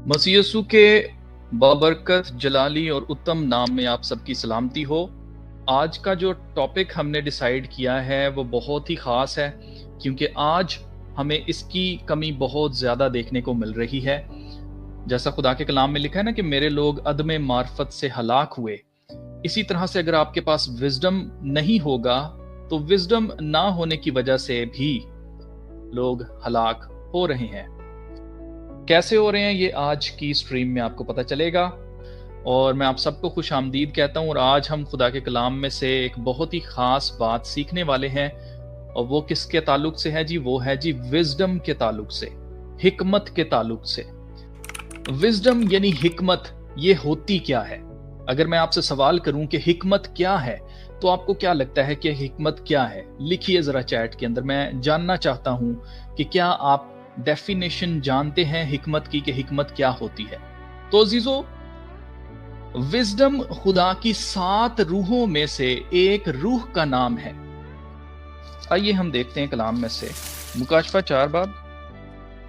मसीह यीशु के बाबरकत जलाली और उत्तम नाम में आप सबकी सलामती हो। आज का जो टॉपिक हमने डिसाइड किया है वो बहुत ही ख़ास है, क्योंकि आज हमें इसकी कमी बहुत ज़्यादा देखने को मिल रही है। जैसा खुदा के कलाम में लिखा है ना कि मेरे लोग अदम मार्फत से हलाक हुए, इसी तरह से अगर आपके पास विजडम नहीं होगा तो विजडम ना होने की वजह से भी लोग हलाक हो रहे हैं। कैसे हो रहे हैं ये आज की स्ट्रीम में आपको पता चलेगा, और मैं आप सबको खुश आमदीद कहता हूँ। और आज हम खुदा के कलाम में से एक बहुत ही ख़ास बात सीखने वाले हैं, और वो किसके ताल्लुक से है जी? वो है जी विजडम के ताल्लुक से, हिकमत के ताल्लुक से। विजडम यानी हिकमत, ये होती क्या है? अगर मैं आपसे सवाल करूं कि हिकमत क्या है, तो आपको क्या लगता है कि हिकमत क्या है? लिखिए ज़रा चैट के अंदर। मैं जानना चाहता हूं कि क्या आप डेफिनेशन जानते हैं हिकमत की, कि हिकमत क्या होती है। तो अजीजों, विजडम खुदा की 7 रूहों में से एक रूह का नाम है। आइए हम देखते हैं कलाम में से मुकाशफा 4 बाब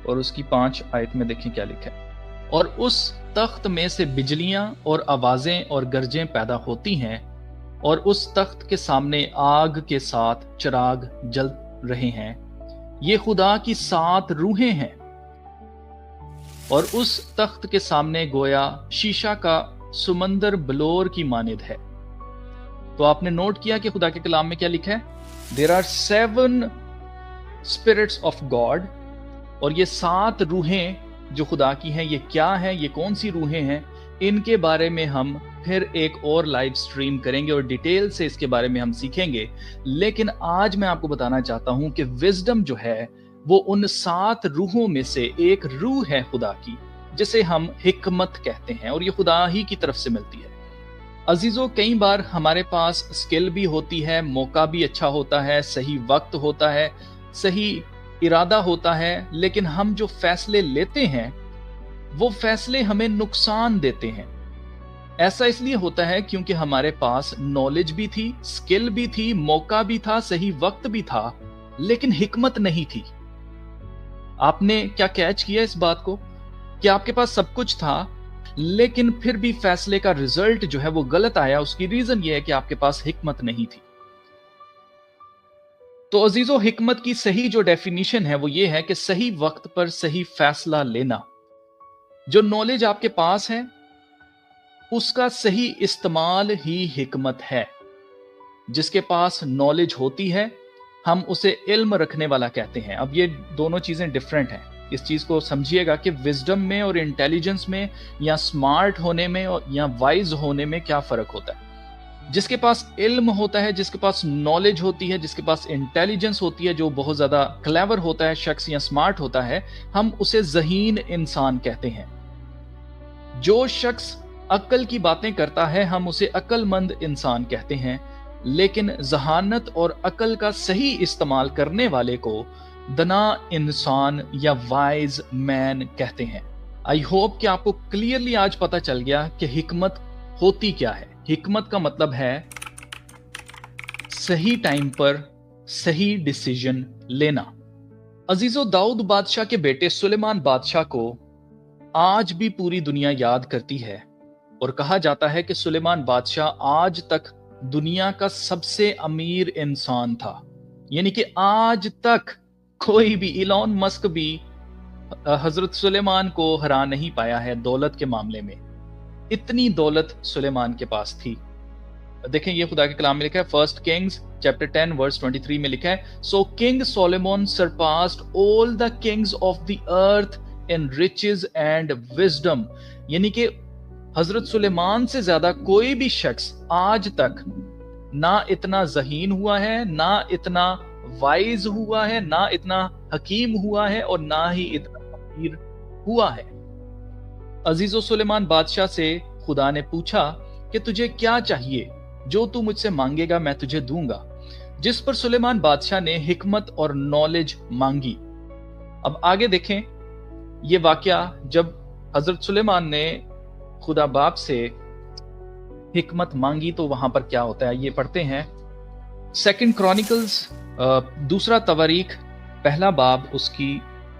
और उसकी 5 आयत में देखें क्या लिखा है। और उस तख्त में से बिजलियां और आवाजें और गरजें पैदा होती हैं, और उस तख्त के सामने आग के साथ चिराग जल रहे हैं। ये खुदा की 7 रूहें हैं, और उस तख्त के सामने गोया शीशा का सुमंदर बलोर की मानिद है। तो आपने नोट किया कि खुदा के कलाम में क्या लिखा है? There are 7 spirits of God, और ये 7 रूहें जो खुदा की हैं, ये क्या है, ये कौन सी रूहें हैं, इनके बारे में हम फिर एक और लाइव स्ट्रीम करेंगे और डिटेल से इसके बारे में हम सीखेंगे। लेकिन आज मैं आपको बताना चाहता हूं कि विजडम जो है वो उन 7 रूहों में से एक रूह है खुदा की, जिसे हम हिकमत कहते हैं, और ये खुदा ही की तरफ से मिलती है। अजीजों, कई बार हमारे पास स्किल भी होती है, मौका भी अच्छा होता है, सही वक्त होता है, सही इरादा होता है, लेकिन हम जो फैसले लेते हैं वो फैसले हमें नुकसान देते हैं। ऐसा इसलिए होता है क्योंकि हमारे पास नॉलेज भी थी, स्किल भी थी, मौका भी था, सही वक्त भी था, लेकिन हिकमत नहीं थी। आपने क्या कैच किया इस बात को कि आपके पास सब कुछ था, लेकिन फिर भी फैसले का रिजल्ट जो है वो गलत आया? उसकी रीजन ये है कि आपके पास हिकमत नहीं थी। तो अजीजों, हिकमत की सही जो डेफिनेशन है वो ये है कि सही वक्त पर सही फैसला लेना। जो नॉलेज आपके पास है उसका सही इस्तेमाल ही हिकमत है। जिसके पास नॉलेज होती है हम उसे इल्म रखने वाला कहते हैं। अब ये दोनों चीजें डिफरेंट हैं, इस चीज को समझिएगा कि विजडम में और इंटेलिजेंस में, या स्मार्ट होने में और या वाइज होने में क्या फर्क होता है। जिसके पास इल्म होता है, जिसके पास नॉलेज होती है, जिसके पास इंटेलिजेंस होती है, जो बहुत ज्यादा क्लेवर होता है शख्स या स्मार्ट होता है, हम उसे ज़हीन इंसान कहते हैं। जो शख्स अक्ल की बातें करता है हम उसे अक्लमंद इंसान कहते हैं। लेकिन जहानत और अक्ल का सही इस्तेमाल करने वाले को दना इंसान या वाइज मैन कहते हैं। आई होप कि आपको क्लियरली आज पता चल गया कि हिकमत होती क्या है। हिकमत का मतलब है सही टाइम पर सही डिसीजन लेना। अजीजों, दाऊद बादशाह के बेटे सुलेमान बादशाह को आज भी पूरी दुनिया याद करती है, और कहा जाता है कि सुलेमान बादशाह आज तक दुनिया का सबसे अमीर इंसान था। यानी कि आज तक कोई भी, इलॉन मस्क भी हजरत सुलेमान को हरा नहीं पाया है दौलत के मामले में। इतनी दौलत सुलेमान के पास थी। देखें, ये खुदा के कलाम में लिखा है, 1 किंग्स चैप्टर 10 वर्स 23 में लिखा है, so king Solomon surpassed all the kings of the earth in riches and wisdom. यानी कि हजरत सुलेमान से ज्यादा कोई भी शख्स आज तक ना इतना ज़हीन हुआ है, ना इतना वाइज हुआ है, ना इतना हकीम हुआ है, और ना ही इतना अमीर हुआ है। अजीजो, सुलेमान बादशाह से खुदा ने पूछा कि तुझे क्या चाहिए, जो तू मुझसे मांगेगा मैं तुझे दूंगा। जिस पर सुलेमान बादशाह ने हिकमत और नॉलेज मांगी। अब आगे देखें ये वाकया, जब हजरत सुलेमान ने खुदा बाप से हिकमत मांगी तो वहां पर क्या होता है, ये पढ़ते हैं। 2 क्रॉनिकल्स 2 तवारीख 1 बाब उसकी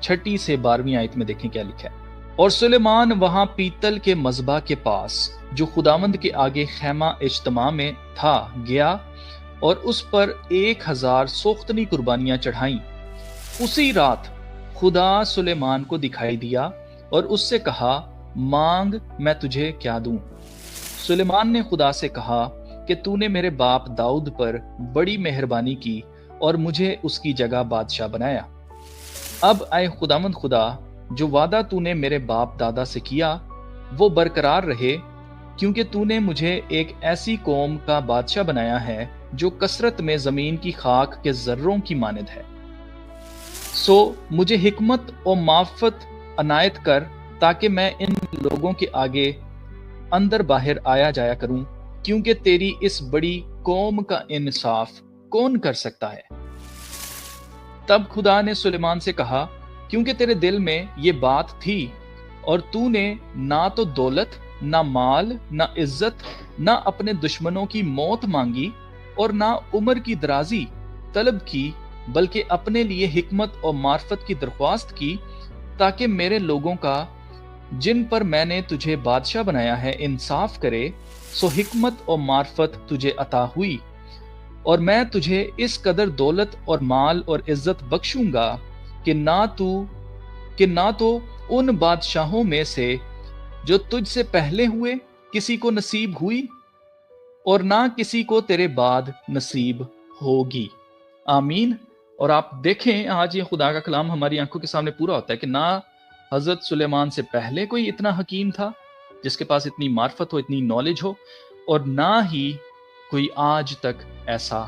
6 से 12 आयत में देखें क्या लिखा है। اور سلیمان وہاں پیتل کے مذبح کے پاس جو خداوند کے آگے خیمہ اجتماع میں تھا گیا اور اس پر 1000 سوختنی قربانیاں چڑھائیں۔ اسی رات خدا سلیمان کو دکھائی دیا اور اس سے کہا، مانگ میں تجھے کیا دوں؟ سلیمان نے خدا سے کہا کہ تو نے میرے باپ داؤد پر بڑی مہربانی کی اور مجھے اس کی جگہ بادشاہ بنایا۔ اب اے خداوند خدا، جو وعدہ تو نے میرے باپ دادا سے کیا وہ برقرار رہے، کیونکہ تو نے مجھے ایک ایسی قوم کا بادشاہ بنایا ہے جو کثرت میں زمین کی خاک کے ذروں کی مانند ہے۔ سو مجھے حکمت اور معرفت عنایت کر تاکہ میں ان لوگوں کے آگے اندر باہر آیا جایا کروں، کیونکہ تیری اس بڑی قوم کا انصاف کون کر سکتا ہے؟ تب خدا نے سلیمان سے کہا، کیونکہ تیرے دل میں یہ بات تھی اور تو نے نہ تو دولت، نہ مال، نہ عزت، نہ اپنے دشمنوں کی موت مانگی اور نہ عمر کی درازی طلب کی، بلکہ اپنے لیے حکمت اور معرفت کی درخواست کی، تاکہ میرے لوگوں کا جن پر میں نے تجھے بادشاہ بنایا ہے انصاف کرے۔ سو حکمت اور معرفت تجھے عطا ہوئی، اور میں تجھے اس قدر دولت اور مال اور عزت بخشوں گا کہ نہ تو ان بادشاہوں میں سے جو تجھ سے پہلے ہوئے کسی کو نصیب ہوئی، اور نہ کسی کو تیرے بعد نصیب ہوگی۔ آمین۔ اور آپ دیکھیں آج یہ خدا کا کلام ہماری آنکھوں کے سامنے پورا ہوتا ہے کہ نہ حضرت سلیمان سے پہلے کوئی اتنا حکیم تھا جس کے پاس اتنی معرفت ہو، اتنی نالج ہو، اور نہ ہی کوئی آج تک ایسا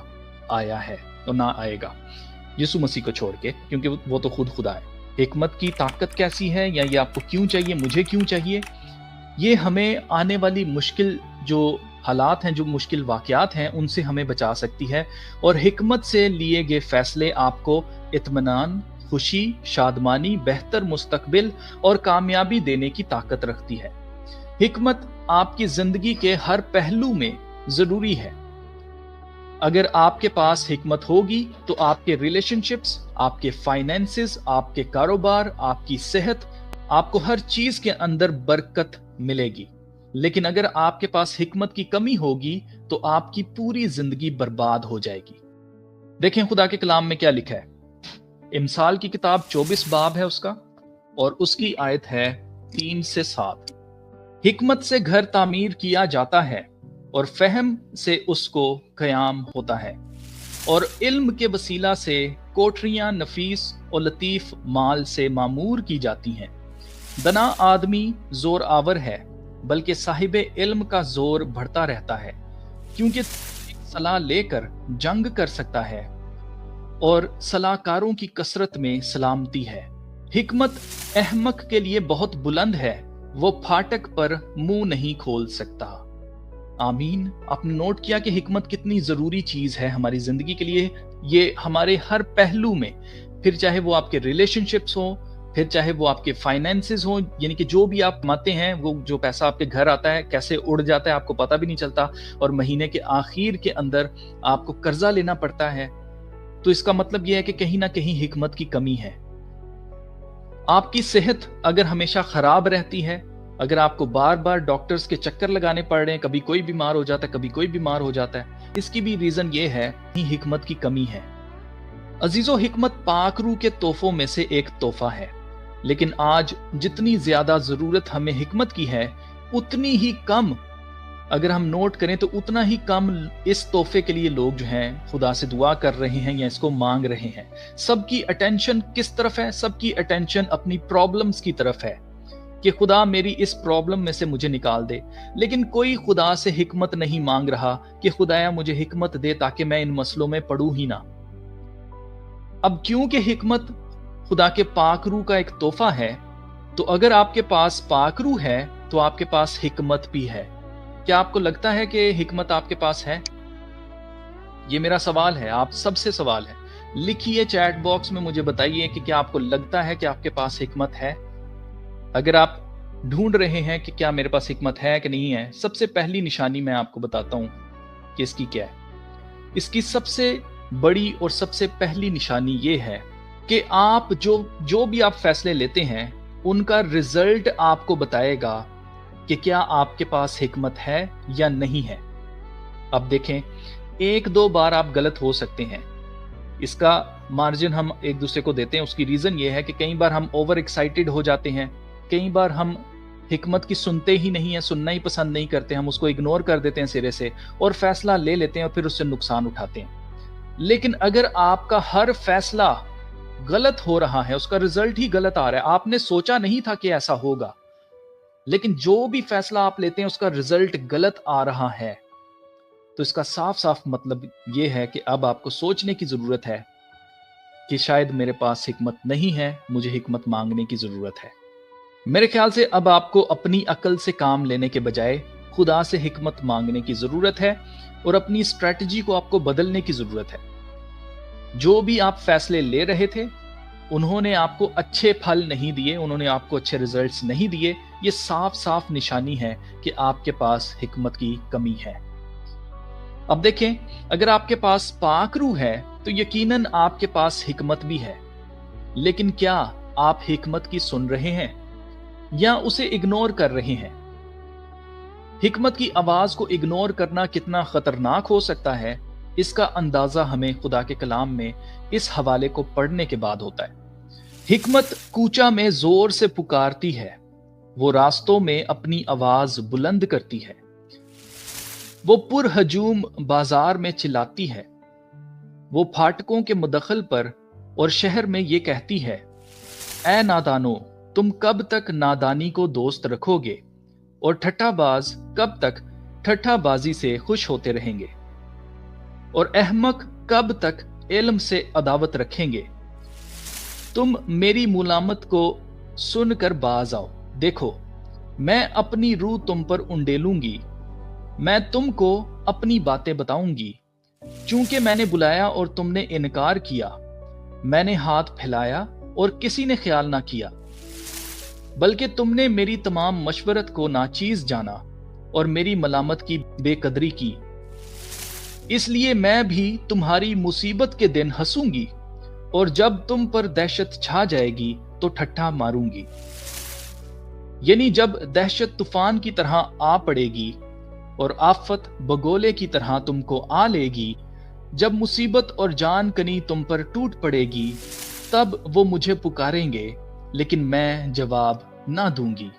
آیا ہے اور نہ آئے گا یسوع مسیح کو چھوڑ کے، کیونکہ وہ تو خود خدا ہے۔ حکمت کی طاقت کیسی ہے، یا یہ آپ کو کیوں چاہیے، مجھے کیوں چاہیے، یہ ہمیں آنے والی مشکل جو حالات ہیں، جو مشکل واقعات ہیں، ان سے ہمیں بچا سکتی ہے، اور حکمت سے لیے گئے فیصلے آپ کو اطمینان، خوشی، شادمانی، بہتر مستقبل اور کامیابی دینے کی طاقت رکھتی ہے۔ حکمت آپ کی زندگی کے ہر پہلو میں ضروری ہے۔ اگر آپ کے پاس حکمت ہوگی تو آپ کے ریلیشن شپس، آپ کے فائنینسز، آپ کے کاروبار، آپ کی صحت، آپ کو ہر چیز کے اندر برکت ملے گی۔ لیکن اگر آپ کے پاس حکمت کی کمی ہوگی تو آپ کی پوری زندگی برباد ہو جائے گی۔ دیکھیں خدا کے کلام میں کیا لکھا ہے۔ امثال کی کتاب 24 باب ہے اس کا، اور اس کی آیت ہے 3 سے 7۔ حکمت سے گھر تعمیر کیا جاتا ہے اور فہم سے اس کو قیام ہوتا ہے، اور علم کے وسیلہ سے کوٹریاں نفیس اور لطیف مال سے معمور کی جاتی ہیں۔ دنا آدمی زور آور ہے، بلکہ صاحب علم کا زور بڑھتا رہتا ہے، کیونکہ صلاح لے کر جنگ کر سکتا ہے، اور صلاح کاروں کی کثرت میں سلامتی ہے۔ حکمت احمق کے لیے بہت بلند ہے، وہ پھاٹک پر منہ نہیں کھول سکتا۔ آمین۔ آپ نے نوٹ کیا کہ حکمت کتنی ضروری چیز ہے ہماری زندگی کے لیے؟ یہ ہمارے ہر پہلو میں، پھر چاہے وہ آپ کے ریلیشن شپس ہوں، پھر چاہے وہ آپ کے فائنینسز ہوں، یعنی کہ جو بھی آپ کماتے ہیں، وہ جو پیسہ آپ کے گھر آتا ہے کیسے اڑ جاتا ہے آپ کو پتہ بھی نہیں چلتا، اور مہینے کے آخر کے اندر آپ کو قرضہ لینا پڑتا ہے، تو اس کا مطلب یہ ہے کہ کہیں نہ کہیں حکمت کی کمی ہے۔ آپ کی صحت اگر ہمیشہ خراب رہتی ہے، اگر آپ کو بار بار ڈاکٹرز کے چکر لگانے پڑ رہے ہیں، کبھی کوئی بیمار ہو جاتا ہے، کبھی کوئی بیمار ہو جاتا ہے، اس کی بھی ریزن یہ ہے کہ حکمت کی کمی ہے۔ عزیزو، حکمت پاک روح کے تحفوں میں سے ایک تحفہ ہے، لیکن آج جتنی زیادہ ضرورت ہمیں حکمت کی ہے، اتنی ہی کم، اگر ہم نوٹ کریں تو اتنا ہی کم اس تحفے کے لیے لوگ جو ہیں خدا سے دعا کر رہے ہیں یا اس کو مانگ رہے ہیں۔ سب کی اٹینشن کس طرف ہے؟ سب کی اٹینشن اپنی پرابلمز کی طرف ہے کہ خدا میری اس پرابلم میں سے مجھے نکال دے، لیکن کوئی خدا سے حکمت نہیں مانگ رہا کہ خدایا مجھے حکمت دے تاکہ میں ان مسئلوں میں پڑوں ہی نہ۔ اب کیونکہ حکمت خدا کے پاک روح کا ایک تحفہ ہے، تو اگر آپ کے پاس پاک روح ہے تو آپ کے پاس حکمت بھی ہے۔ کیا آپ کو لگتا ہے کہ حکمت آپ کے پاس ہے؟ یہ میرا سوال ہے، آپ سب سے سوال ہے۔ لکھیے چیٹ باکس میں، مجھے بتائیے کہ کیا آپ کو لگتا ہے کہ آپ کے پاس حکمت ہے؟ اگر آپ ڈھونڈ رہے ہیں کہ کیا میرے پاس حکمت ہے کہ نہیں ہے، سب سے پہلی نشانی میں آپ کو بتاتا ہوں کہ اس کی کیا ہے۔ اس کی سب سے بڑی اور سب سے پہلی نشانی یہ ہے کہ آپ جو بھی آپ فیصلے لیتے ہیں، उनका रिजल्ट आपको बताएगा कि क्या आपके पास हिकमत है या नहीं है। अब देखें, एक दो बार आप गलत हो सकते हैं, इसका मार्जिन हम एक दूसरे को देते हैं। उसकी रीजन ये है कि कई बार हम ओवर एक्साइटेड हो जाते हैं, कई बार हम हिकमत की सुनते ही नहीं है, सुनना ही पसंद नहीं करते, हम उसको इग्नोर कर देते हैं सिरे से और फैसला ले लेते हैं और फिर उससे नुकसान उठाते हैं। लेकिन अगर आपका हर फैसला गलत हो रहा है, उसका रिजल्ट ही गलत आ रहा है, आपने सोचा नहीं था कि ऐसा होगा, लेकिन जो भी फैसला आप लेते हैं उसका रिजल्ट गलत आ रहा है, तो इसका साफ साफ मतलब यह है कि अब आपको सोचने की जरूरत है कि शायद मेरे पास हिकमत नहीं है, मुझे हिकमत मांगने की जरूरत है। मेरे ख्याल से अब आपको अपनी अकल से काम लेने के बजाय खुदा से हिकमत मांगने की जरूरत है और अपनी स्ट्रैटेजी को आपको बदलने की जरूरत है। जो भी आप फैसले ले रहे थे उन्होंने आपको अच्छे फल नहीं दिए, उन्होंने आपको अच्छे रिजल्ट्स नहीं दिए। ये साफ साफ निशानी है कि आपके पास हिकमत की कमी है। अब देखें, अगर आपके पास पाक रूह है तो यकीनन आपके पास हिकमत भी है, लेकिन क्या आप हिकमत की सुन रहे हैं या उसे इग्नोर कर रहे हैं? हिकमत की आवाज को इग्नोर करना कितना खतरनाक हो सकता है, इसका अंदाजा हमें खुदा के कलाम में इस हवाले को पढ़ने के बाद होता है। हिकमत कूचा में जोर से पुकारती है, वो रास्तों में अपनी आवाज बुलंद करती है, वो पुरहजूम बाजार में चिल्लाती है, वो फाटकों के मुदखल पर और शहर में ये कहती है, ऐ नादानो, तुम कब तक नादानी को दोस्त रखोगे और ठट्ठाबाज कब तक ठट्ठाबाजी से खुश होते रहेंगे, और अहमक कब तक इल्म से अदावत रखेंगे। तुम मेरी मुलामत को सुनकर बाज आओ, देखो मैं अपनी रूह तुम पर उंडेलूंगी, मैं तुमको अपनी बातें बताऊंगी। चूंकि मैंने बुलाया और तुमने इनकार किया, मैंने हाथ फैलाया और किसी ने ख्याल ना किया, बल्कि तुमने मेरी तमाम मशवरत को नाचीज जाना और मेरी मलामत की बेकदरी की। इसलिए मैं भी तुम्हारी मुसीबत के दिन हंसूंगी और जब तुम पर दहशत छा जाएगी तो ठट्ठा मारूंगी। यानी जब दहशत तूफान की तरह आ पड़ेगी और आफत बगोले की तरह तुमको आ लेगी, जब मुसीबत और जान कनी तुम पर टूट पड़ेगी, तब वो मुझे पुकारेंगे लेकिन मैं जवाब ना दूंगी,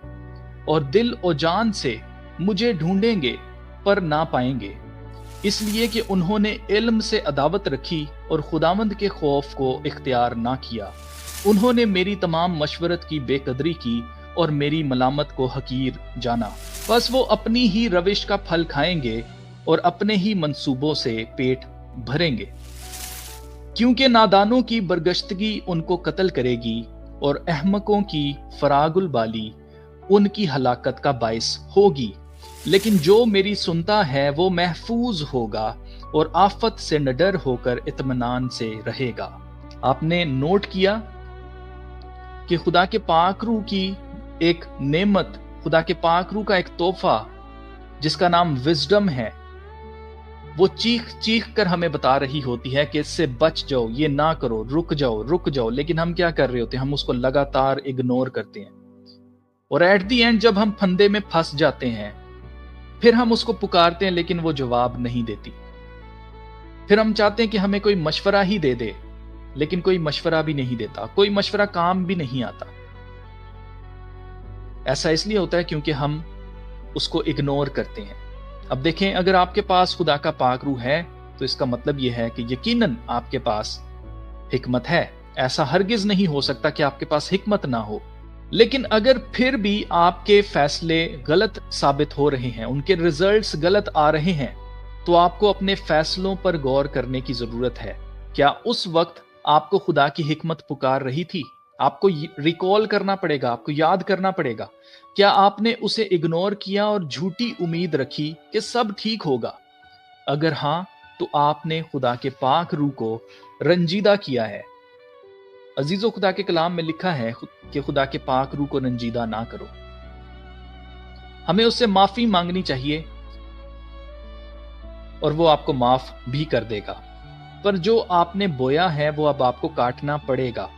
और दिल और जान से मुझे ढूंढेंगे पर ना पाएंगे, इसलिए कि उन्होंने इल्म से अदावत रखी और खुदावंद के खौफ को इख्तियार ना किया। उन्होंने मेरी तमाम मशवरत की बेकदरी की और मेरी मलामत को हकीर जाना। बस वो अपनी ही रविश का फल खाएंगे और अपने ही मंसूबों से पेट भरेंगे, क्योंकि नादानों की बरगश्तगी उनको कत्ल करेगी और अहमकों की फरागुल बाली उनकी हलाकत का बाइस होगी। लेकिन जो मेरी सुनता है वो महफूज होगा और आफत से निडर होकर इत्मीनान से रहेगा। आपने नोट किया कि खुदा के पाक रूह की एक नेमत, खुदा के पाक रूह का एक तोहफा जिसका नाम विजडम है, वो चीख चीख कर हमें बता रही होती है कि इससे बच जाओ, ये ना करो, रुक जाओ। लेकिन हम क्या कर रहे होते हैं? हम उसको लगातार इग्नोर करते हैं और एट दी एंड जब हम फंदे में फंस जाते हैं फिर हम उसको पुकारते हैं लेकिन वो जवाब नहीं देती। फिर हम चाहते हैं कि हमें कोई मशवरा ही दे दे, लेकिन कोई मशवरा भी नहीं देता, कोई मशवरा काम भी नहीं आता। ऐसा इसलिए होता है क्योंकि हम उसको इग्नोर करते हैं। अब देखें, अगर आपके पास खुदा का पाक रूह है तो इसका मतलब यह है कि यकीनन आपके पास हिकमत है। ऐसा हरगिज नहीं हो सकता कि आपके पास हिकमत ना हो। लेकिन अगर फिर भी आपके फैसले गलत साबित हो रहे हैं, उनके रिजल्ट्स गलत आ रहे हैं, तो आपको अपने फैसलों पर गौर करने की जरूरत है। क्या उस वक्त आपको खुदा की हिकमत पुकार रही थी? आपको रिकॉल करना पड़ेगा, आपको याद करना पड़ेगा। क्या आपने उसे इग्नोर किया और झूठी उम्मीद रखी कि सब ठीक होगा? अगर हाँ, तो आपने खुदा के पाक रूह को रंजीदा किया है। अजीजों, खुदा के कलाम में लिखा है कि खुदा के पाक रूह को रंजीदा ना करो। हमें उससे माफी मांगनी चाहिए और वो आपको माफ भी कर देगा। पर जो आपने बोया है वो अब आपको काटना पड़ेगा।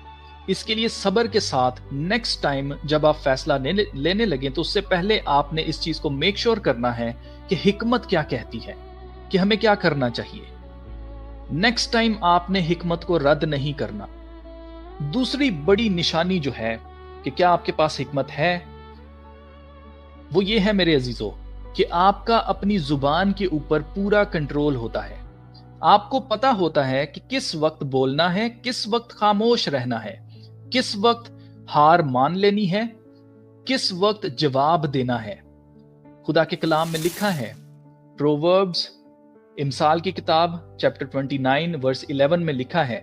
इसके लिए सब्र के साथ नेक्स्ट टाइम जब आप फैसला लेने लगे तो उससे पहले आपने इस चीज को मेक श्योर करना है कि हिकमत क्या कहती है, कि हमें क्या करना चाहिए। नेक्स्ट टाइम आपने हिकमत को रद्द नहीं करना। दूसरी बड़ी निशानी जो है कि क्या आपके पास हिकमत है, वो ये है मेरे अजीजों कि आपका अपनी जुबान के ऊपर पूरा कंट्रोल होता है। आपको पता होता है कि किस वक्त बोलना है, किस वक्त खामोश रहना है, किस वक्त हार मान लेनी है, किस वक्त जवाब देना है। खुदा के कलाम में लिखा है, प्रोवर्ब्स इमसाल की किताब चैप्टर 29 वर्स 11 में लिखा है,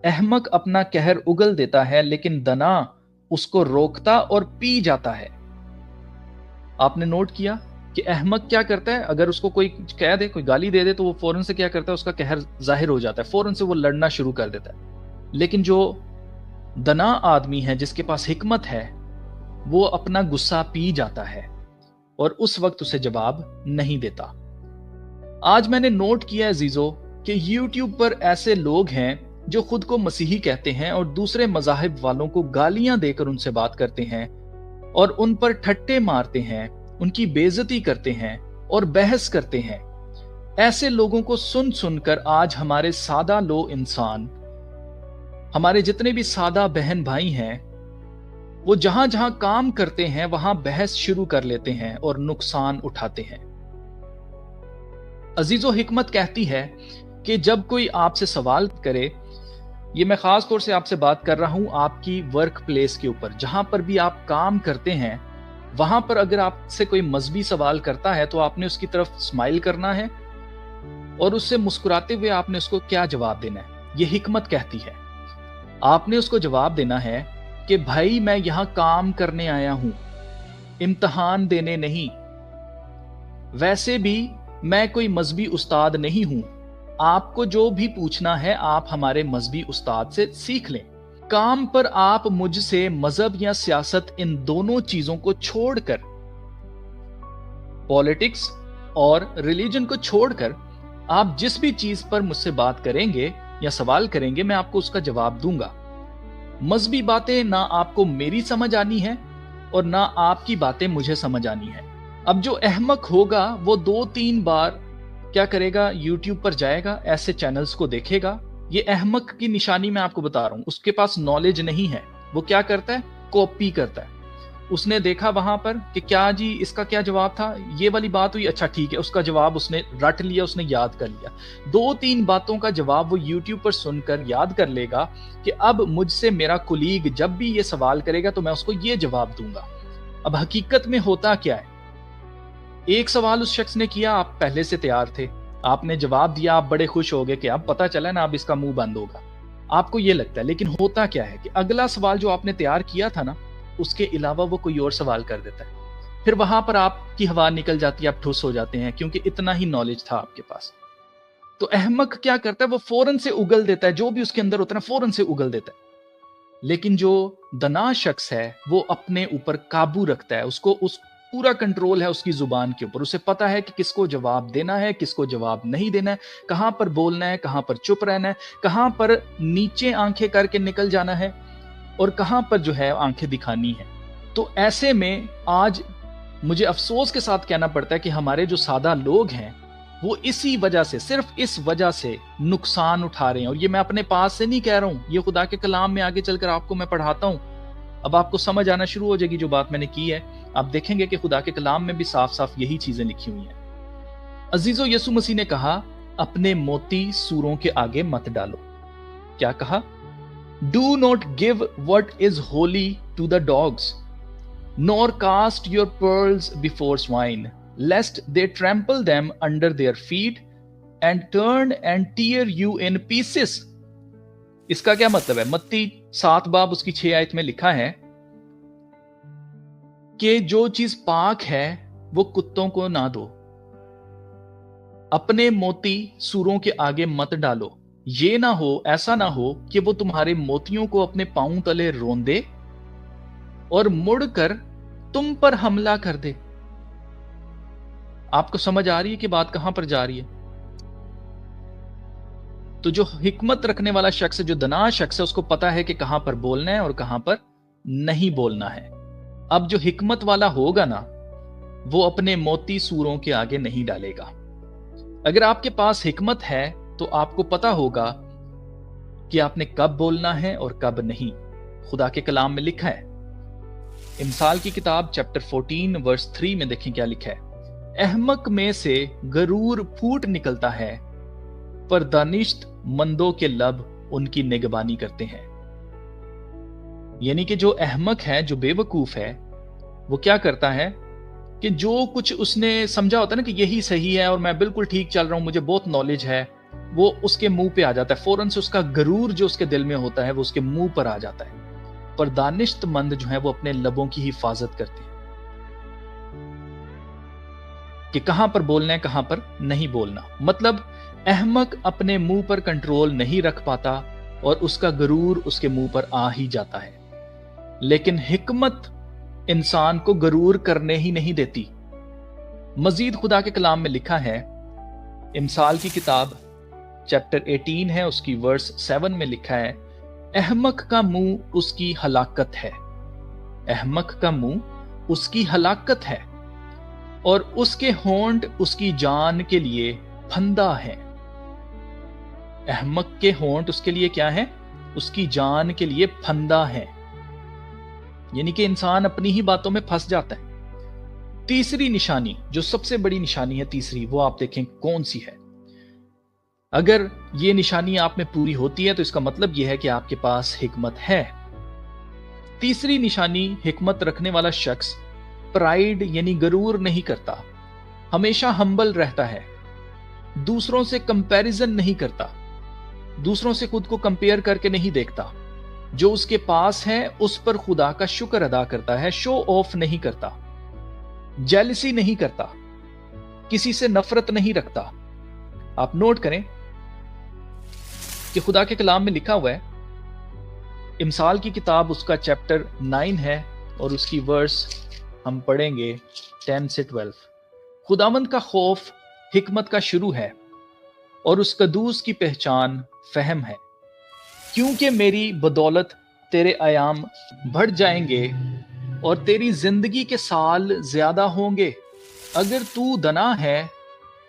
अहमक अपना कहर उगल देता है लेकिन दना उसको रोकता और पी जाता है। आपने नोट किया कि अहमक क्या करता है, अगर उसको कोई कह दे, कोई गाली दे दे तो वो फौरन से क्या करता है, उसका कहर जाहिर हो जाता है, फौरन से वो लड़ना शुरू कर देता है। लेकिन जो दना आदमी है, जिसके पास हिकमत है, वो अपना गुस्सा पी जाता है और उस वक्त उसे जवाब नहीं देता। आज मैंने नोट किया अजीजों कि YouTube पर ऐसे लोग हैं जो खुद को मसीही कहते हैं और दूसरे मज़ाहिब वालों को गालियां देकर उनसे बात करते हैं और उन पर ठट्टे मारते हैं, उनकी बेइज्जती करते हैं और बहस करते हैं। ऐसे लोगों को सुन सुनकर आज हमारे सादा लोग इंसान, हमारे जितने भी सादा बहन भाई हैं, वो जहां जहां काम करते हैं वहां बहस शुरू कर लेते हैं और नुकसान उठाते हैं। अजीजो, हिकमत कहती है कि जब कोई आपसे सवाल करे, ये मैं खास तौर से आपसे बात कर रहा हूं आपकी वर्क प्लेस के ऊपर, जहां पर भी आप काम करते हैं, वहां पर अगर आपसे कोई मजहबी सवाल करता है तो आपने उसकी तरफ स्माइल करना है और उससे मुस्कुराते हुए आपने उसको क्या जवाब देना है। ये हिकमत कहती है। आपने उसको जवाब देना है कि भाई मैं यहां काम करने आया हूं, इम्तिहान देने नहीं। वैसे भी मैं कोई मजहबी उस्ताद नहीं हूं। आपको जो भी पूछना है आप हमारे मजहबी उस्ताद से सीख लें। काम पर आप मुझसे मजहब या सियासत, इन दोनों चीजों को छोड़कर, पॉलिटिक्स और रिलीजन को छोड़कर, आप जिस भी चीज पर मुझसे बात करेंगे या सवाल करेंगे, मैं आपको उसका जवाब दूंगा। मजहबी बातें ना आपको मेरी समझ आनी है और ना आपकी बातें मुझे समझ आनी है। अब जो अहमक होगा वो 2-3 बार क्या करेगा, YouTube पर जाएगा, ऐसे चैनल्स को देखेगा। ये अहमक की निशानी मैं आपको बता रहा हूं। उसके पास नॉलेज नहीं है, वो क्या करता है, कॉपी करता है। उसने देखा वहां पर कि क्या जी इसका क्या जवाब था, ये वाली बात हुई, अच्छा ठीक है, उसका जवाब उसने रट लिया, उसने याद कर लिया। 2-3 बातों का जवाब वो YouTube पर सुनकर याद कर लेगा कि अब मुझसे मेरा कुलीग जब भी ये सवाल करेगा तो मैं उसको ये जवाब दूंगा। अब हकीकत में होता क्या है, एक सवाल उस शख्स ने किया, आप पहले से तैयार थे, आपने जवाब दिया, आप बड़े खुश हो गए कि अब पता चला ना, अब इसका मुंह बंद होगा, आपको ये लगता है। लेकिन होता क्या है कि अगला सवाल जो आपने तैयार किया था ना, उसके अलावा वो कोई और सवाल कर देता है। फिर वहां पर आपकी हवा निकल जाती है, आप ठुस हो जाते हैं, क्योंकि इतना ही नॉलेज था आपके पास। तो अहमक क्या करता है, वो फौरन से उगल देता है, जो भी उसके अंदर होता है फौरन से उगल देता है। लेकिन जो दना शख्स है वो अपने ऊपर काबू रखता है, उसको उस पूरा कंट्रोल है उसकी जुबान के ऊपर। उसे पता है कि किसको जवाब देना है, किसको जवाब नहीं देना है, कहां पर बोलना है, कहां पर चुप रहना है, कहां पर नीचे आंखें करके निकल जाना है और कहां पर जो है आंखें दिखानी है। तो ऐसे में आज मुझे अफसोस के साथ कहना पड़ता है कि हमारे जो सादा लोग हैं वो इसी वजह से, सिर्फ इस वजह से नुकसान उठा रहे हैं। और ये मैं अपने पास से नहीं कह रहा हूं, ये खुदा के कलाम में आगे चलकर आपको मैं पढ़ाता हूं। अब आपको समझ आना शुरू हो जाएगी जो बात मैंने की है। आप देखेंगे कि खुदा के कलाम में भी साफ साफ यही चीजें लिखी हुई हैं। अजीजो, यीशु मसीह ने कहा, अपने मोती सूरों के आगे मत डालो। क्या कहा? Do not give what is holy to the dogs, nor cast your pearls before swine, lest they trample them under their feet and turn and tear you in pieces. इसका क्या मतलब है? मत्ती 7 बाब उसकी 6 आयत में लिखा है कि जो चीज पाक है वो कुत्तों को ना दो, अपने मोती सूरों के आगे मत डालो। ये ना हो, ऐसा ना हो कि वो तुम्हारे मोतियों को अपने पांव तले रोंदे और मुड़कर तुम पर हमला कर दे। आपको समझ आ रही है कि बात कहां पर जा रही है? تو جو حکمت رکھنے والا شخص ہے، جو دنا شخص ہے، اس کو پتا ہے کہ کہاں پر بولنا ہے اور کہاں پر نہیں بولنا ہے۔ اب جو حکمت والا ہوگا نا، وہ اپنے موتی سوروں کے آگے نہیں ڈالے گا۔ اگر آپ کے پاس حکمت ہے تو آپ کو پتا ہوگا کہ آپ نے کب بولنا ہے اور کب نہیں۔ خدا کے کلام میں لکھا ہے، امثال کی کتاب چیپٹر 14 ورس 3 میں دیکھیں کیا لکھا ہے، احمق میں سے غرور پھوٹ نکلتا ہے، پر دانشت مندوں کے لب ان کی نگبانی کرتے ہیں۔ یعنی کہ جو احمق ہے، جو بے وقوف ہے، وہ کیا کرتا ہے کہ جو کچھ اس نے سمجھا ہوتا ہے نا کہ یہی صحیح ہے اور میں بالکل ٹھیک چل رہا ہوں، مجھے بہت نالج ہے، وہ اس کے منہ پہ آ جاتا ہے، فوراً سے اس کا غرور جو اس کے دل میں ہوتا ہے وہ اس کے منہ پر آ جاتا ہے۔ پر دانشت مند جو ہیں وہ اپنے لبوں کی حفاظت کرتے ہیں کہ کہاں پر بولنا ہے، کہاں پر نہیں بولنا۔ مطلب احمق اپنے منہ پر کنٹرول نہیں رکھ پاتا اور اس کا غرور اس کے منہ پر آ ہی جاتا ہے، لیکن حکمت انسان کو غرور کرنے ہی نہیں دیتی۔ مزید خدا کے کلام میں لکھا ہے، امثال کی کتاب چیپٹر 18 ہے، اس کی ورس 7 میں لکھا ہے، احمق کا منہ اس کی ہلاکت ہے، احمق کا منہ اس کی ہلاکت ہے، اور اس کے ہونٹ اس کی جان کے لیے پھندا ہے۔ احمق کے ہونٹ اس کے لیے کیا ہے؟ اس کی جان کے لیے پھندا ہے، یعنی کہ انسان اپنی ہی باتوں میں پھنس جاتا ہے۔ تیسری نشانی، جو سب سے بڑی نشانی ہے تیسری، وہ آپ دیکھیں کون سی ہے۔ اگر یہ نشانی آپ میں پوری ہوتی ہے تو اس کا مطلب یہ ہے کہ آپ کے پاس حکمت ہے۔ تیسری نشانی، حکمت رکھنے والا شخص پرائیڈ یعنی غرور نہیں کرتا، ہمیشہ ہمبل رہتا ہے، دوسروں سے کمپیریزن نہیں کرتا، دوسروں سے خود کو کمپیئر کر کے نہیں دیکھتا، جو اس کے پاس ہے اس پر خدا کا شکر ادا کرتا ہے، شو آف نہیں کرتا، جیلسی نہیں کرتا، کسی سے نفرت نہیں رکھتا۔ آپ نوٹ کریں کہ خدا کے کلام میں لکھا ہوا ہے، امثال کی کتاب اس کا چیپٹر 9 ہے اور اس کی ورس ہم پڑھیں گے 10 سے 12۔ خداوند کا خوف حکمت کا شروع ہے اور اس قدوس کی پہچان فہم ہے، کیونکہ میری بدولت تیرے ایام بڑھ جائیں گے اور تیری زندگی کے سال زیادہ ہوں گے۔ اگر تو دنا ہے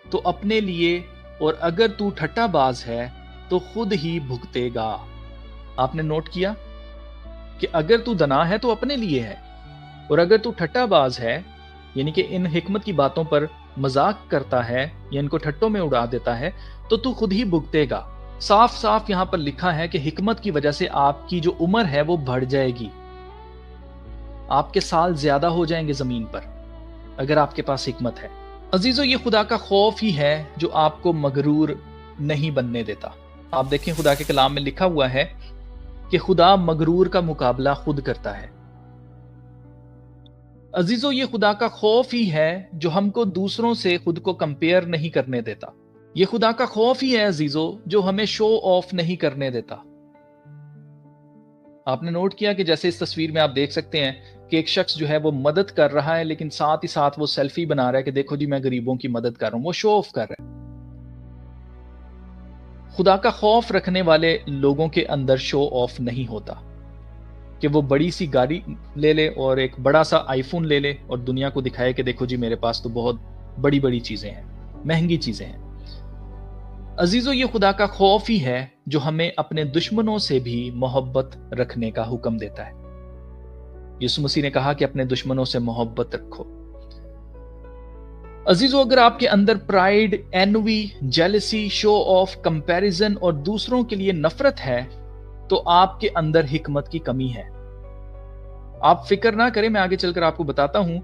تو اپنے لیے، اور اگر تو ٹھٹا باز ہے تو خود ہی بھگتے گا۔ آپ نے نوٹ کیا کہ اگر تو دنا ہے تو اپنے لیے ہے، اور اگر تو ٹھٹا باز ہے یعنی کہ ان حکمت کی باتوں پر مذاق کرتا ہے یا ان کو ٹھٹوں میں اڑا دیتا ہے تو تو خود ہی بھگتے گا۔ صاف صاف یہاں پر لکھا ہے کہ حکمت کی وجہ سے آپ کی جو عمر ہے وہ بڑھ جائے گی، آپ کے سال زیادہ ہو جائیں گے زمین پر اگر آپ کے پاس حکمت ہے۔ عزیزو، یہ خدا کا خوف ہی ہے جو آپ کو مغرور نہیں بننے دیتا۔ آپ دیکھیں خدا کے کلام میں لکھا ہوا ہے کہ خدا مغرور کا مقابلہ خود کرتا ہے۔ عزیزو، یہ خدا کا خوف ہی ہے جو ہم کو دوسروں سے خود کو کمپیئر نہیں کرنے دیتا۔ یہ خدا کا خوف ہی ہے عزیزو جو ہمیں شو آف نہیں کرنے دیتا۔ آپ نے نوٹ کیا کہ جیسے اس تصویر میں آپ دیکھ سکتے ہیں کہ ایک شخص جو ہے وہ مدد کر رہا ہے، لیکن ساتھ ہی ساتھ وہ سیلفی بنا رہا ہے کہ دیکھو جی میں غریبوں کی مدد کر رہا ہوں، وہ شو آف کر رہا ہے۔ خدا کا خوف رکھنے والے لوگوں کے اندر شو آف نہیں ہوتا کہ وہ بڑی سی گاڑی لے لے اور ایک بڑا سا آئی فون لے لے اور دنیا کو دکھائے کہ دیکھو جی میرے پاس تو بہت بڑی بڑی چیزیں ہیں، مہنگی چیزیں ہیں۔ عزیزو، یہ خدا کا خوف ہی ہے جو ہمیں اپنے دشمنوں سے بھی محبت رکھنے کا حکم دیتا ہے۔ یسوع مسیح نے کہا کہ اپنے دشمنوں سے محبت رکھو۔ عزیزو، اگر آپ کے اندر pride, envy, jealousy, show off, comparison اور دوسروں کے لیے نفرت ہے تو آپ کے اندر حکمت کی کمی ہے۔ آپ فکر نہ کریں، میں آگے چل کر آپ کو بتاتا ہوں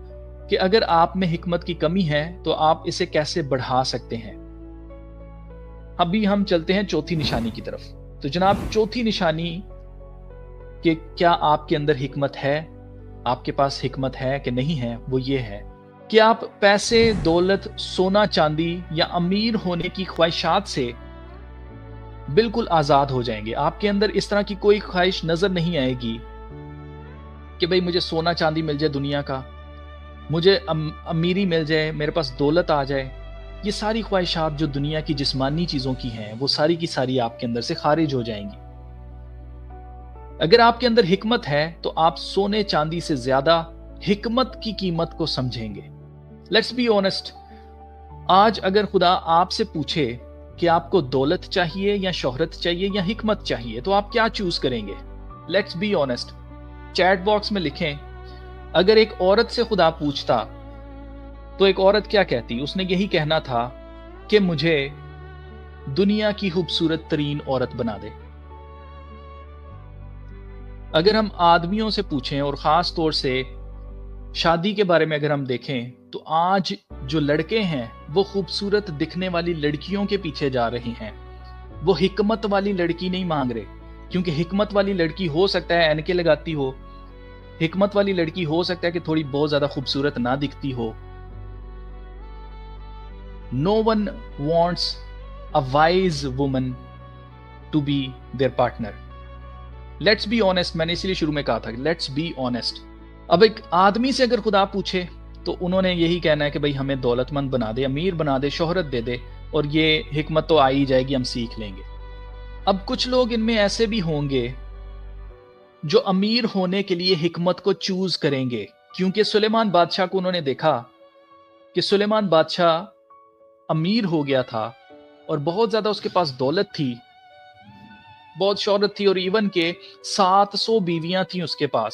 کہ اگر آپ میں حکمت کی کمی ہے تو آپ اسے کیسے بڑھا سکتے ہیں۔ ابھی ہم چلتے ہیں چوتھی نشانی کی طرف۔ تو جناب، چوتھی نشانی کہ کیا آپ کے اندر حکمت ہے، آپ کے پاس حکمت ہے کہ نہیں ہے، وہ یہ ہے کہ آپ پیسے، دولت، سونا چاندی یا امیر ہونے کی خواہشات سے بالکل آزاد ہو جائیں گے۔ آپ کے اندر اس طرح کی کوئی خواہش نظر نہیں آئے گی کہ بھئی مجھے سونا چاندی مل جائے دنیا کا، مجھے امیری مل جائے، میرے پاس دولت آ جائے، یہ ساری خواہشات جو دنیا کی جسمانی چیزوں کی ہیں وہ ساری کی ساری آپ کے اندر سے خارج ہو جائیں گی۔ اگر آپ کے اندر حکمت ہے تو آپ سونے چاندی سے زیادہ حکمت کی قیمت کو سمجھیں گے۔ لیٹس بی آنےسٹ، آج اگر خدا آپ سے پوچھے کہ آپ کو دولت چاہیے یا شہرت چاہیے یا حکمت چاہیے تو آپ کیا چوز کریں گے؟ Let's be honest, chat box میں لکھیں۔ اگر ایک عورت سے خدا پوچھتا تو ایک عورت کیا کہتی؟ اس نے یہی کہنا تھا کہ مجھے دنیا کی خوبصورت ترین عورت بنا دے۔ اگر ہم آدمیوں سے پوچھیں اور خاص طور سے شادی کے بارے میں اگر ہم دیکھیں تو آج جو لڑکے ہیں وہ خوبصورت دکھنے والی لڑکیوں کے پیچھے جا رہے ہیں، وہ حکمت والی لڑکی نہیں مانگ رہے، کیونکہ حکمت والی لڑکی ہو سکتا ہے اینکے لگاتی ہو، حکمت والی لڑکی ہو سکتا ہے کہ تھوڑی بہت زیادہ خوبصورت نہ دکھتی ہو۔ No one wants a wise woman to be their partner. Let's be honest، میں نے اسی لیے شروع میں کہا تھا let's be honest۔ اب ایک آدمی سے اگر خدا پوچھے تو انہوں نے یہی کہنا ہے کہ بھئی ہمیں دولت مند بنا دے، امیر بنا دے، شہرت دے دے، اور یہ حکمت تو آ ہی جائے گی، ہم سیکھ لیں گے۔ اب کچھ لوگ ان میں ایسے بھی ہوں گے جو امیر ہونے کے لیے حکمت کو چوز کریں گے، کیونکہ سلیمان بادشاہ کو انہوں نے دیکھا کہ سلیمان بادشاہ امیر ہو گیا تھا اور بہت زیادہ اس کے پاس دولت تھی، بہت شہرت تھی، اور ایون کہ 700 بیویاں تھیں اس کے پاس۔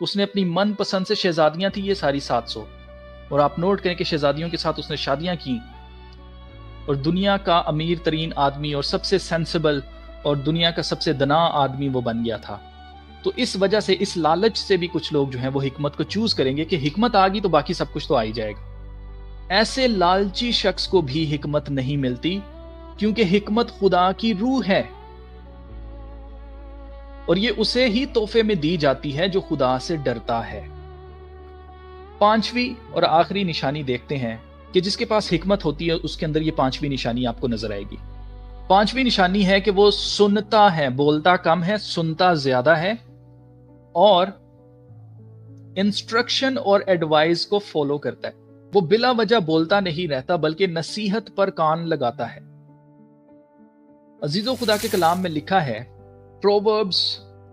اس نے اپنی من پسند سے شہزادیاں تھیں یہ ساری 700، اور آپ نوٹ کریں کہ شہزادیوں کے ساتھ اس نے شادیاں کی، اور دنیا کا امیر ترین آدمی اور سب سے سینسیبل اور دنیا کا سب سے دنا آدمی وہ بن گیا تھا۔ تو اس وجہ سے، اس لالچ سے بھی کچھ لوگ جو ہیں وہ حکمت کو چوز کریں گے کہ حکمت آ گئی تو باقی سب کچھ تو آ ہی جائے گا۔ ایسے لالچی شخص کو بھی حکمت نہیں ملتی، کیونکہ حکمت خدا کی روح ہے، اور یہ اسے ہی تحفے میں دی جاتی ہے جو خدا سے ڈرتا ہے۔ پانچویں اور آخری نشانی دیکھتے ہیں کہ جس کے پاس حکمت ہوتی ہے اس کے اندر یہ پانچویں نشانی آپ کو نظر آئے گی۔ پانچویں نشانی ہے کہ وہ سنتا ہے، بولتا کم ہے، سنتا زیادہ ہے، اور انسٹرکشن اور ایڈوائز کو فالو کرتا ہے۔ وہ بلا وجہ بولتا نہیں رہتا بلکہ نصیحت پر کان لگاتا ہے۔ عزیزو، خدا کے کلام میں لکھا ہے، پرووربس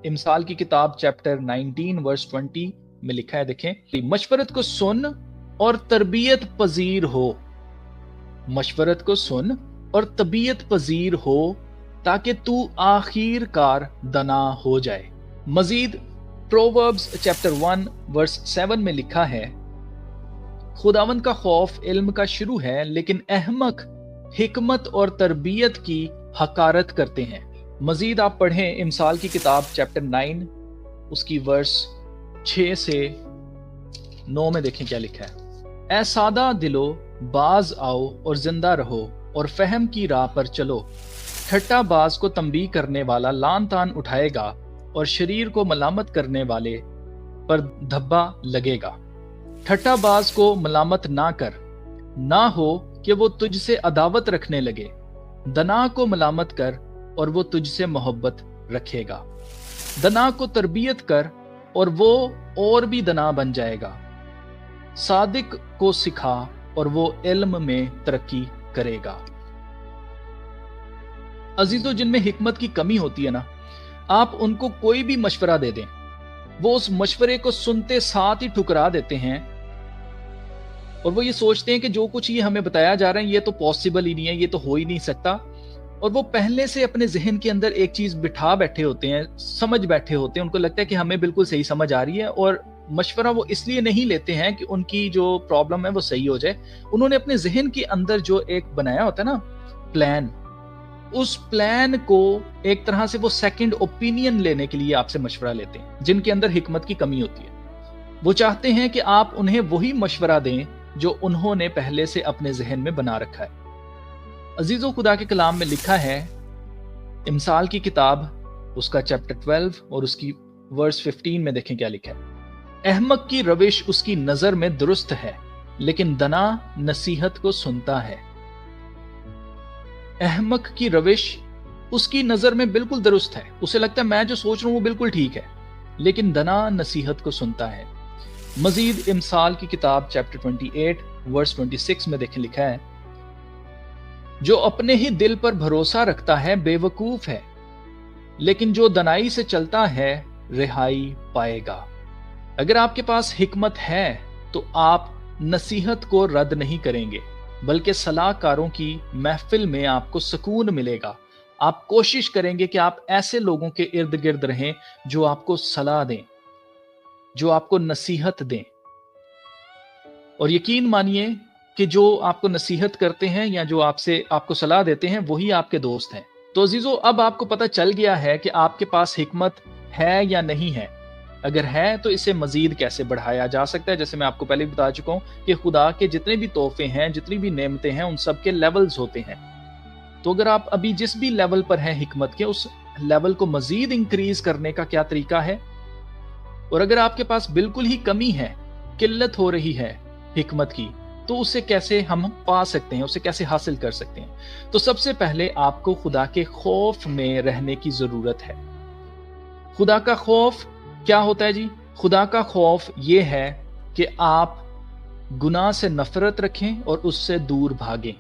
امثال کی کتاب چیپٹر 19 ورس 20 میں لکھا ہے، دیکھیں، مشورت کو سن اور تربیت پذیر ہو، مشورت کو سن اور طبیعت پذیر ہو تاکہ تو آخر کار دنا ہو جائے۔ مزید پرووربس چیپٹر 1 ورس 7 میں لکھا ہے، خداوند کا خوف علم کا شروع ہے، لیکن احمق حکمت اور تربیت کی حقارت کرتے ہیں۔ مزید آپ پڑھیں امثال کی کتاب چیپٹر 9 اس کی ورس 6 سے 9 میں، دیکھیں کیا لکھا ہے۔ اے سادہ دلو، باز آؤ اور زندہ رہو اور فہم کی راہ پر چلو۔ ٹھٹا باز کو تنبیہ کرنے والا لان تان اٹھائے گا اور شریر کو ملامت کرنے والے پر دھبا لگے گا۔ ٹھٹا باز کو ملامت نہ کر، نہ ہو کہ وہ تجھ سے عداوت رکھنے لگے۔ دنا کو ملامت کر اور وہ تجھ سے محبت رکھے گا۔ دنا کو تربیت کر اور وہ اور بھی دنا بن جائے گا۔ صادق کو سکھا اور وہ علم میں ترقی کرے گا۔ عزیزو، جن میں حکمت کی کمی ہوتی ہے نا، آپ ان کو کوئی بھی مشورہ دے دیں، وہ اس مشورے کو سنتے ساتھ ہی ٹھکرا دیتے ہیں، اور وہ یہ سوچتے ہیں کہ جو کچھ یہ ہمیں بتایا جا رہا ہے یہ تو پاسبل ہی نہیں ہے، یہ تو ہو ہی نہیں سکتا، اور وہ پہلے سے اپنے ذہن کے اندر ایک چیز بٹھا بیٹھے ہوتے ہیں، سمجھ بیٹھے ہوتے ہیں، ان کو لگتا ہے کہ ہمیں بالکل صحیح سمجھ آ رہی ہے، اور مشورہ وہ اس لیے نہیں لیتے ہیں کہ ان کی جو پرابلم ہے وہ صحیح ہو جائے۔ انہوں نے اپنے ذہن کے اندر جو ایک بنایا ہوتا ہے نا پلان، اس پلان کو ایک طرح سے وہ سیکنڈ اوپینین لینے کے لیے آپ سے مشورہ لیتے ہیں، جن کے اندر حکمت کی کمی ہوتی ہے۔ وہ چاہتے ہیں کہ آپ انہیں وہی مشورہ دیں جو انہوں نے پہلے سے اپنے ذہن میں بنا رکھا ہے۔ عزیزو، خدا کے کلام میں لکھا ہے، امثال کی کتاب اس کا چیپٹر 12 اور اس کی ورس 15 میں، دیکھیں کیا لکھا ہے۔ احمق کی روش اس کی نظر میں درست ہے، لیکن دنا نصیحت کو سنتا ہے۔ احمق کی روش اس کی نظر میں بالکل درست ہے، اسے لگتا ہے میں جو سوچ رہا ہوں وہ بالکل ٹھیک ہے، لیکن دنا نصیحت کو سنتا ہے۔ مزید امثال کی کتاب چیپٹر 28 ورس 26 میں دیکھیں لکھا ہے، جو अपने ही दिल पर भरोसा रखता है बेवकूफ है, लेकिन जो दनाई से चलता है रिहाई पाएगा। अगर आपके पास हिकमत है तो आप नसीहत को रद्द नहीं करेंगे, बल्कि सलाहकारों की महफिल में आपको सुकून मिलेगा। आप कोशिश करेंगे कि आप ऐसे लोगों के इर्द गिर्द रहें जो आपको सलाह दें, जो आपको नसीहत दें। और यकीन मानिए कि जो आपको नसीहत करते हैं या जो आपको सलाह देते हैं वही आपके दोस्त हैं। तो अजीजों, अब आपको पता चल गया है कि आपके पास हिकमत है या नहीं है। अगर है तो इसे मजीद कैसे बढ़ाया जा सकता है। जैसे मैं आपको पहले भी बता चुका हूं कि खुदा के जितने भी तोहफे हैं, जितनी भी नेमतें हैं, उन सब के लेवल्स होते हैं। तो अगर आप अभी जिस भी लेवल पर हैं हिकमत के, उस लेवल को मजीद इंक्रीज करने का क्या तरीका है। और अगर आपके पास बिल्कुल ही कमी है, किल्लत हो रही है हिकमत की, तो उसे कैसे हम पा सकते हैं, उसे कैसे हासिल कर सकते हैं। तो सबसे पहले आपको खुदा के खौफ में रहने की जरूरत है। खुदा का खौफ क्या होता है जी? खुदा का खौफ ये है कि आप गुनाह से नफरत रखें और उससे दूर भागें।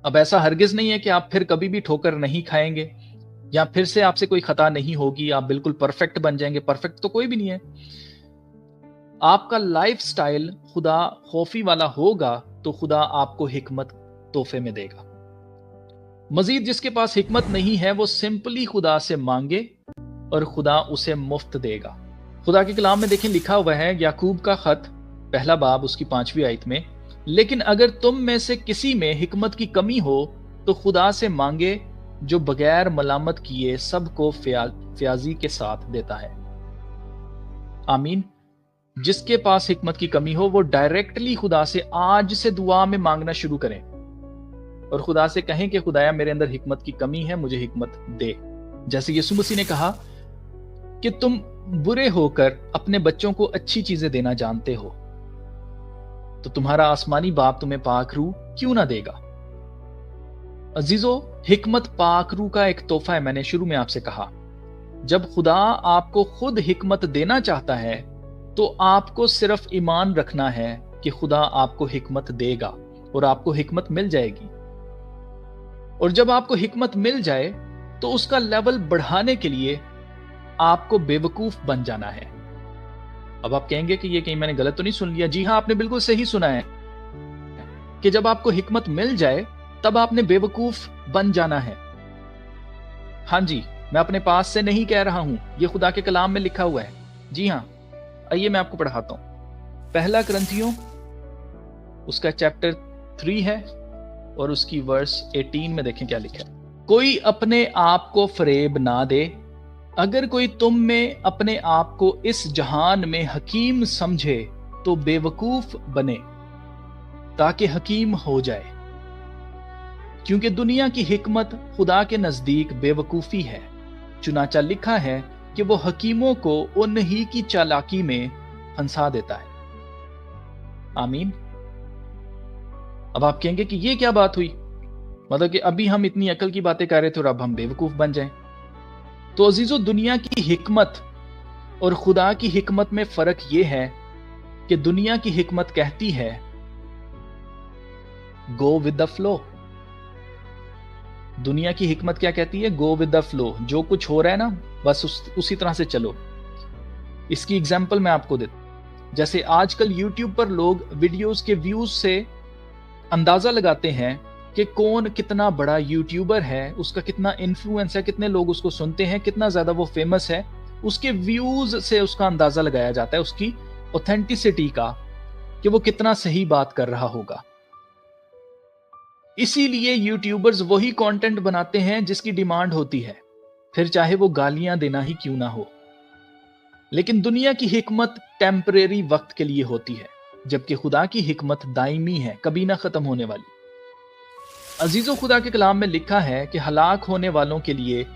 अब ऐसा हरगिज नहीं है कि आप फिर कभी भी ठोकर नहीं खाएंगे या फिर से आपसे कोई खता नहीं होगी, आप बिल्कुल परफेक्ट बन जाएंगे। परफेक्ट तो कोई भी नहीं है। आपका लाइफस्टाइल खुदा खौफी वाला होगा तो खुदा आपको हिकमत तोहफे में देगा। मजीद जिसके पास हिकमत नहीं है वो सिंपली खुदा से मांगे और खुदा उसे मुफ्त देगा। खुदा के कलाम में देखें, लिखा हुआ है याकूब का खत पहला बाब उसकी 5वीं आयत में, लेकिन अगर तुम में से किसी में हिकमत की कमी हो तो खुदा से मांगे जो बगैर मलामत किए सबको फ्याजी के साथ देता है। आमीन। जिसके पास हिकमत की कमी हो वो डायरेक्टली खुदा से आज से दुआ में मांगना शुरू करें और खुदा से कहें कि खुदाया मेरे अंदर हिकमत की कमी है, मुझे हिकमत दे। जैसे यीशु मसीह ने कहा कि तुम बुरे होकर अपने बच्चों को अच्छी चीजें देना जानते हो, तो तुम्हारा आसमानी बाप तुम्हें पाक रूह क्यों ना देगा। अजीजों, हिकमत पाक रूह का एक तोहफा है। मैंने शुरू में आपसे कहा, जब खुदा आपको खुद हिकमत देना चाहता है तो आपको सिर्फ ईमान रखना है कि खुदा आपको हिकमत देगा और आपको हिकमत मिल जाएगी। और जब आपको हिकमत मिल जाए तो उसका लेवल बढ़ाने के लिए आपको बेवकूफ बन जाना है। अब आप कहेंगे कि ये कहीं मैंने गलत तो नहीं सुन लिया। जी हां, आपने बिल्कुल सही सुना है कि जब आपको हिकमत मिल जाए तब आपने बेवकूफ बन जाना है। हां जी, मैं अपने पास से नहीं कह रहा हूं, यह खुदा के कलाम में लिखा हुआ है। जी हां, आइए मैं आपको पढ़ाता हूं। पहला करंथियों उसका चैप्टर 3 है और उसकी वर्स 18 में देखें क्या लिखा है। कोई अपने आप को फरेब ना दे। अगर कोई तुम में अपने आप को इस जहान में हकीम समझे तो बेवकूफ बने ताकि हकीम हो जाए, क्योंकि दुनिया की हिकमत खुदा के नजदीक बेवकूफी है। चुनाचा लिखा है कि वो हकीमों को उन्हीं की चालाकी में फंसा देता है। आमीन। अब आप कहेंगे कि ये क्या बात हुई, मतलब कि अभी हम इतनी अकल की बातें कर रहे थे और अब हम बेवकूफ बन जाएं। तो अजीजों, दुनिया की हिकमत और खुदा की हिकमत में फर्क यह है कि दुनिया की हिकमत कहती है गो विद द फ्लो। दुनिया की हिकमत क्या कहती है? Go with the flow. जो कुछ हो रहा है ना, बस उसी तरह से चलो। इसकी एग्जांपल मैं आपको देता। जैसे आजकल यूट्यूब पर लोग वीडियोस के व्यूज से अंदाजा लगाते हैं कि कौन कितना बड़ा यूट्यूबर है, उसका कितना इन्फ्लुएंस है, कितने लोग उसको सुनते हैं, कितना ज्यादा वो फेमस है। उसके व्यूज से उसका अंदाजा लगाया जाता है, उसकी ऑथेंटिसिटी का, कि वो कितना सही बात कर रहा होगा। इसीलिए यूट्यूबर्स वही कंटेंट बनाते हैं जिसकी डिमांड होती है, फिर चाहे वो गालियां देना ही क्यों ना हो। लेकिन दुनिया की हिकमत टेम्परेरी वक्त के लिए होती है, जबकि खुदा की हिकमत दायमी है, कभी ना खत्म होने वाली। अजीजों, खुदा के कलाम में लिखा है कि हलाक होने वालों के लिए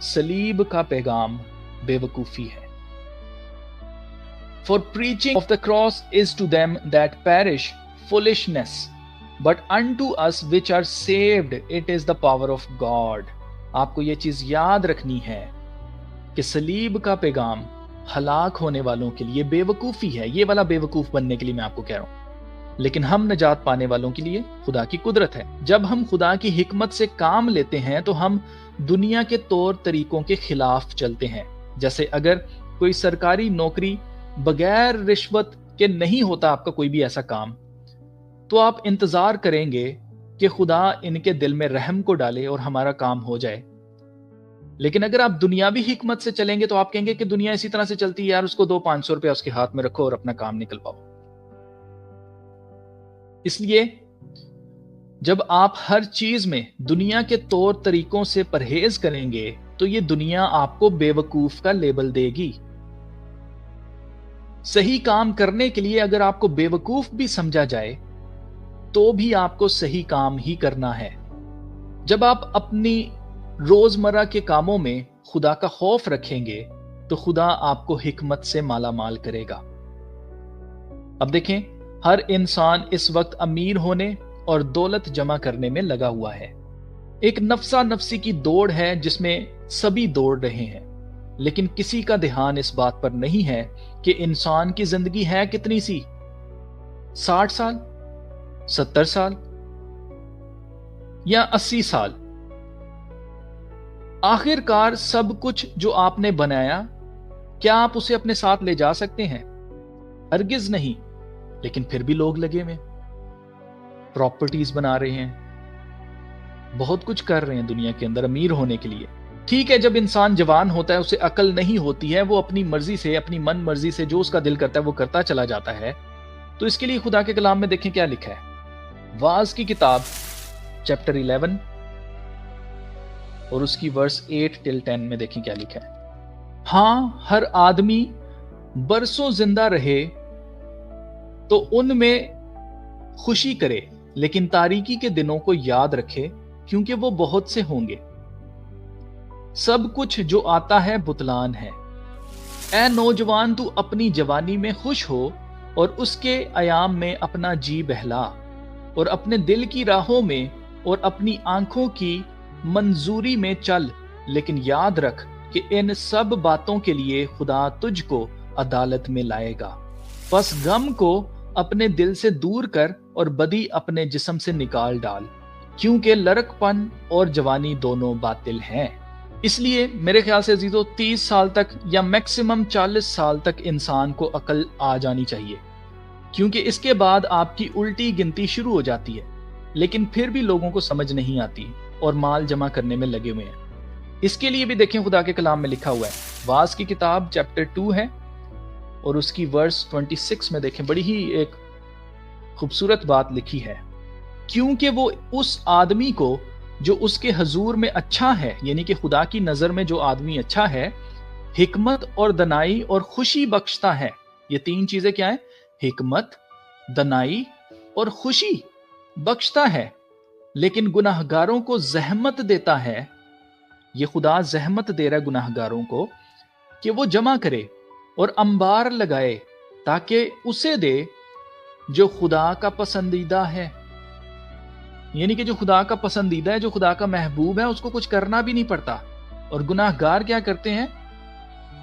सलीब का पैगाम बेवकूफी है। For preaching of the cross is to them that perish foolishness, but unto us which are saved it is the power of God. आपको ये चीज याद रखनी है कि सलीब का पैगाम हलाक होने वालों के लिए बेवकूफी है। ये वाला बेवकूफ बनने के लिए मैं आपको कह रहा हूं। لیکن ہم نجات پانے والوں کے لیے خدا کی قدرت ہے۔ جب ہم خدا کی حکمت سے کام لیتے ہیں تو ہم دنیا کے طور طریقوں کے خلاف چلتے ہیں۔ جیسے اگر کوئی سرکاری نوکری بغیر رشوت کے نہیں ہوتا، آپ کا کوئی بھی ایسا کام، تو آپ انتظار کریں گے کہ خدا ان کے دل میں رحم کو ڈالے اور ہمارا کام ہو جائے۔ لیکن اگر آپ دنیاوی حکمت سے چلیں گے تو آپ کہیں گے کہ دنیا اسی طرح سے چلتی ہے یار، اس کو دو 500 روپے اس کے ہاتھ میں رکھو اور اپنا کام نکل پاؤ۔ اس لیے جب آپ ہر چیز میں دنیا کے طور طریقوں سے پرہیز کریں گے تو یہ دنیا آپ کو بے وقوف کا لیبل دے گی۔ صحیح کام کرنے کے لیے اگر آپ کو بے وقوف بھی سمجھا جائے تو بھی آپ کو صحیح کام ہی کرنا ہے۔ جب آپ اپنی روزمرہ کے کاموں میں خدا کا خوف رکھیں گے تو خدا آپ کو حکمت سے مالا مال کرے گا۔ اب دیکھیں، ہر انسان اس وقت امیر ہونے اور دولت جمع کرنے میں لگا ہوا ہے۔ ایک نفسا نفسی کی دوڑ ہے جس میں سبھی دوڑ رہے ہیں، لیکن کسی کا دھیان اس بات پر نہیں ہے کہ انسان کی زندگی ہے کتنی سی، 60 سال، 70 سال یا 80 سال۔ آخر کار سب کچھ جو آپ نے بنایا، کیا آپ اسے اپنے ساتھ لے جا سکتے ہیں؟ ہرگز نہیں۔ لیکن پھر بھی لوگ لگے ہوئے، پراپرٹیز بنا رہے ہیں، بہت کچھ کر رہے ہیں دنیا کے اندر امیر ہونے کے لیے۔ ٹھیک ہے، جب انسان جوان ہوتا ہے اسے عقل نہیں ہوتی ہے، وہ اپنی مرضی سے، اپنی من مرضی سے جو اس کا دل کرتا ہے وہ کرتا چلا جاتا ہے، تو اس کے لیے خدا کے کلام میں دیکھیں کیا لکھا ہے۔ واعظ کی کتاب چیپٹر 11 اور اس کی ورس 8 till 10 میں دیکھیں کیا لکھا ہے۔ ہاں، ہر آدمی برسوں زندہ رہے تو ان میں خوشی کرے، لیکن تاریکی کے دنوں کو یاد رکھے کیونکہ وہ بہت سے ہوں گے۔ سب کچھ جو آتا ہے بتلان ہے۔ اے نوجوان، تو اپنی جوانی میں خوش ہو اور اس کے ایام میں اپنا جی بہلا، اور اپنے دل کی راہوں میں اور اپنی آنکھوں کی منظوری میں چل، لیکن یاد رکھ کہ ان سب باتوں کے لیے خدا تجھ کو عدالت میں لائے گا۔ پس غم کو اپنے دل سے دور کر اور بدی اپنے جسم سے نکال ڈال، کیونکہ لڑک پن اور جوانی دونوں باطل ہیں۔ اس لیے میرے خیال سے عزیزو 30 سال تک یا میکسیمم 40 سال تک انسان کو عقل آ جانی چاہیے، کیونکہ اس کے بعد آپ کی الٹی گنتی شروع ہو جاتی ہے، لیکن پھر بھی لوگوں کو سمجھ نہیں آتی اور مال جمع کرنے میں لگے ہوئے ہیں۔ اس کے لیے بھی دیکھیں خدا کے کلام میں لکھا ہوا ہے۔ واعظ کی کتاب چیپٹر 2 ہے اور اس کی ورس 26 میں دیکھیں، بڑی ہی ایک خوبصورت بات لکھی ہے۔ کیونکہ وہ اس آدمی کو جو اس کے حضور میں اچھا ہے، یعنی کہ خدا کی نظر میں جو آدمی اچھا ہے، حکمت اور دنائی اور خوشی بخشتا ہے۔ یہ 3 چیزیں کیا ہیں؟ حکمت، دنائی اور خوشی بخشتا ہے، لیکن گناہگاروں کو زحمت دیتا ہے۔ یہ خدا زحمت دے رہا ہے گناہگاروں کو کہ وہ جمع کرے اور انبار لگائے تاکہ اسے دے جو خدا کا پسندیدہ ہے۔ یعنی کہ جو خدا کا پسندیدہ ہے، جو خدا کا محبوب ہے، اس کو کچھ کرنا بھی نہیں پڑتا۔ اور گناہگار کیا کرتے ہیں؟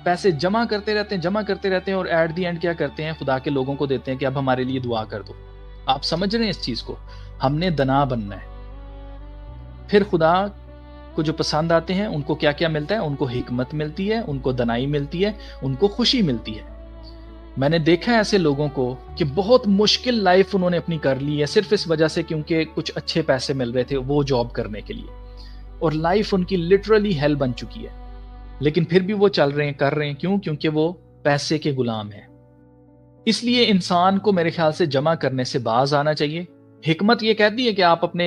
پیسے جمع کرتے رہتے ہیں اور ایٹ دی اینڈ کیا کرتے ہیں؟ خدا کے لوگوں کو دیتے ہیں کہ اب ہمارے لیے دعا کر دو۔ آپ سمجھ رہے ہیں اس چیز کو؟ ہم نے دنا بننا ہے۔ پھر خدا کو جو پسند آتے ہیں ان کو کیا کیا ملتا ہے؟ ان کو حکمت ملتی ہے، ان کو دنائی ملتی ہے، ان کو خوشی ملتی ہے۔ میں نے دیکھا ہے ایسے لوگوں کو کہ بہت مشکل لائف انہوں نے اپنی کر لی ہے، صرف اس وجہ سے کیونکہ کچھ اچھے پیسے مل رہے تھے وہ جاب کرنے کے لیے، اور لائف ان کی لٹرلی ہیل بن چکی ہے، لیکن پھر بھی وہ چل رہے ہیں، کر رہے ہیں۔ کیوں؟ کیونکہ وہ پیسے کے غلام ہیں۔ اس لیے انسان کو میرے خیال سے جمع کرنے سے باز آنا چاہیے۔ حکمت یہ کہتی ہے کہ آپ اپنے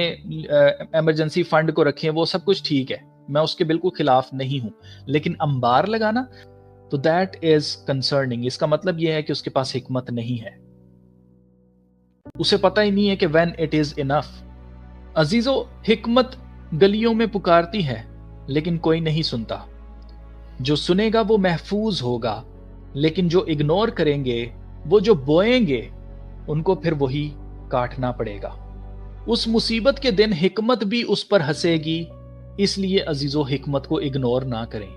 ایمرجنسی فنڈ کو رکھیں، وہ سب کچھ ٹھیک ہے، میں اس کے بالکل خلاف نہیں ہوں، لیکن انبار لگانا تو دیٹ از کنسرننگ۔ اس کا مطلب یہ ہے کہ اس کے پاس حکمت نہیں ہے، اسے پتہ ہی نہیں ہے کہ when it is enough۔ عزیزو، حکمت گلیوں میں پکارتی ہے لیکن کوئی نہیں سنتا، جو سنے گا وہ محفوظ ہوگا، لیکن جو اگنور کریں گے، وہ جو بوئیں گے ان کو پھر وہی کاٹنا پڑے گا۔ اس مصیبت کے دن حکمت بھی اس پر ہنسے گی، اس لیے عزیزو حکمت کو اگنور نہ کریں۔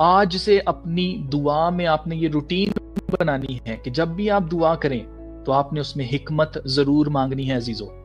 آج سے اپنی دعا میں آپ نے یہ روٹین بنانی ہے کہ جب بھی آپ دعا کریں تو آپ نے اس میں حکمت ضرور مانگنی ہے عزیزو.